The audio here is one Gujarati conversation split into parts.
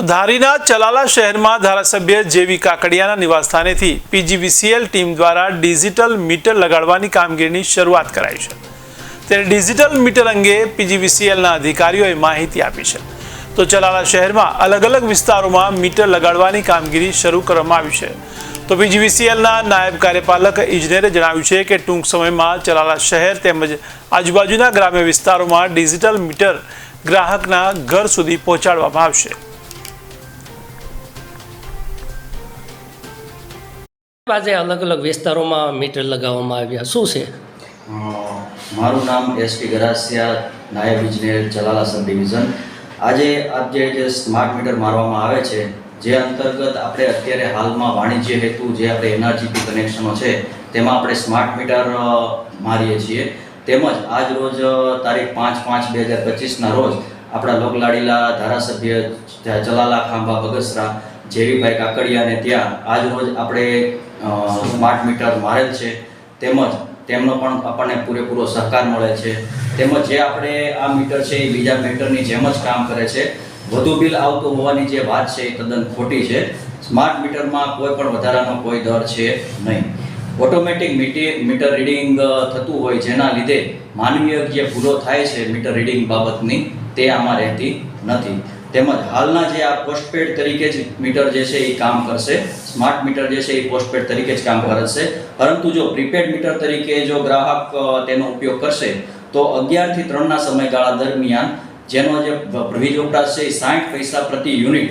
ધારીના ચલાલા શહેરમાં ધારાસભ્ય જેવી કાકડિયાના નિવાસસ્થાનેથી પીજીવીસીએલ ટીમ દ્વારા ડિજિટલ મીટર લગાડવાની કામગીરીની શરૂઆત કરાઈ છે। ત્યારે ડિજિટલ મીટર અંગે પીજીવીસીએલના અધિકારીઓએ માહિતી આપી છે। તો ચલાલા શહેરમાં અલગ અલગ વિસ્તારોમાં મીટર લગાડવાની કામગીરી શરૂ કરવામાં આવી છે। તો પીજીવીસીએલના નાયબ કાર્યપાલક ઇજનેરે જણાવ્યું છે કે ટૂંક સમયમાં ચલાલા શહેર તેમજ આજુબાજુના ગ્રામ્ય વિસ્તારોમાં ડિજિટલ મીટર ગ્રાહકના ઘર સુધી પહોંચાડવામાં આવશે। આજે અલગ અલગ વિસ્તારોમાં મીટર લગાવવામાં આવ્યા શું છે? મારું નામ એસટી ગરાસિયા, નાયબ ઇજનેર ચલાલા સબ ડિવિઝન। આજે જે સ્માર્ટ મીટર મારવામાં આવે છે, જે અંતર્ગત આપણે અત્યારે હાલમાં વાણિજ્ય હેતુ જે આપણે એનઆરજીપી કનેક્શનો છે તેમાં આપણે સ્માર્ટ મીટર મારીએ છીએ। તેમજ આજ રોજ તારીખ 5/5/2025ના રોજ આપણા લોકલાડીલા ધારાસભ્ય ચલાલા ખાંભા બગસરા જેવીભાઈ કાકડિયાને ત્યાં આજ રોજ આપણે સ્માર્ટ મીટર મારેલ છે। તેમજ તેમનો પણ આપણને પૂરેપૂરો સહકાર મળે છે। તેમજ જે આપણે આ મીટર છે એ બીજા મીટરની જેમ જ કામ કરે છે। વધુ બિલ આવતું હોવાની જે વાત છે એ તદ્દન ખોટી છે। સ્માર્ટ મીટરમાં કોઈ પણ વધારાનો કોઈ દર છે નહીં। ઓટોમેટિક મીટર રીડિંગ થતું હોય, જેના લીધે માનવીય જે ભૂલો થાય છે મીટર રીડિંગ બાબતની તે આમાં રહેતી નથી। તેમજ હાલના જે આ પોસ્ટપેડ તરીકે જ મીટર જે છે એ કામ કરશે। સ્માર્ટ મીટર જે છે એ પોસ્ટપેડ તરીકે જ કામ કરશે। પરંતુ જો પ્રીપેડ મીટર તરીકે જો ગ્રાહક તેનો ઉપયોગ કરશે તો 11 થી 3ના સમયગાળા દરમિયાન જેનો જે વીજ વપરાશ છે એ 60 પૈસા પ્રતિ યુનિટ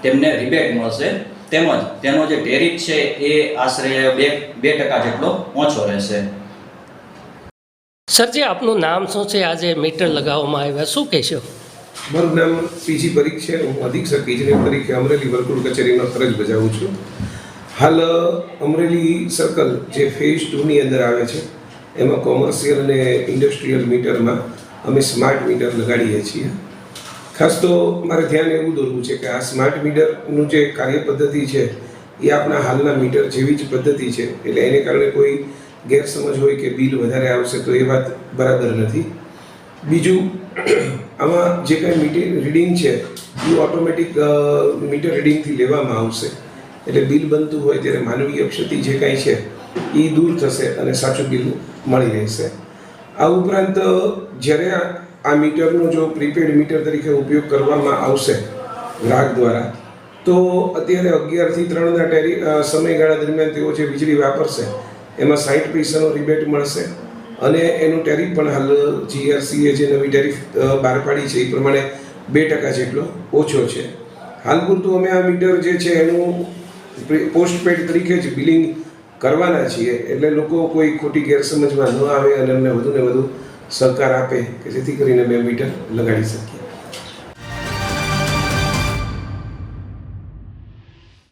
તેમને રિબેટ મળશે। તેમજ તેનો જે ટેરિફ છે એ આશરે 2% જેટલો ઓછો રહેશે। સરજી, આપનું નામ શું છે? આજે મીટર લગાવવામાં આવ્યા શું કહેશો? મારું નામ પીજી પરીખ છે। હું અધિક્ષક ઇજનેર તરીકે અમરેલી વર્તુળ કચેરીનો ફરજ બજાવું છું। હાલ અમરેલી સર્કલ જે ફેઝ 2ની અંદર આવે છે એમાં કોમર્શિયલ અને ઇન્ડસ્ટ્રીયલ મીટરમાં અમે સ્માર્ટ મીટર લગાડીએ છીએ। ખાસ તો મારે ધ્યાન એવું દોરવું છે કે આ સ્માર્ટ મીટરનું જે કાર્ય પદ્ધતિ છે એ આપણા હાલના મીટર જેવી જ પદ્ધતિ છે, એટલે એને કારણે કોઈ ગેરસમજ હોય કે બિલ વધારે આવશે તો એ વાત બરાબર નથી। બીજું, આમાં જે કાંઈ મીટર રીડિંગ છે એ ઓટોમેટિક મીટર રીડિંગથી લેવામાં આવશે, એટલે બિલ બનતું હોય ત્યારે માનવીય ક્ષતિ જે કાંઈ છે એ દૂર થશે અને સાચું બિલ મળી રહેશે। આ ઉપરાંત જ્યારે આ મીટરનો જો પ્રીપેડ મીટર તરીકે ઉપયોગ કરવામાં આવશે ગ્રાહક દ્વારા, તો અત્યારે 11 થી 3ના સમયગાળા દરમિયાન તેઓ જે વીજળી વાપરશે એમાં 60 પૈસાનો રિબેટ મળશે અને એનું ટેરિફ પણ હાલ જીઆરસીએ જે નવી ટેરિફ બહાર પાડી છે એ પ્રમાણે 2% જેટલો ઓછો છે। હાલ પૂરતું અમે આ મીટર જે છે એનું પોસ્ટપેડ તરીકે જ બિલિંગ કરવાના છીએ, એટલે લોકો કોઈ ખોટી ગેરસમજમાં ન આવે અને અમને વધુને વધુ સહકાર આપે કે જેથી કરીને અમે મીટર લગાડી શકીએ।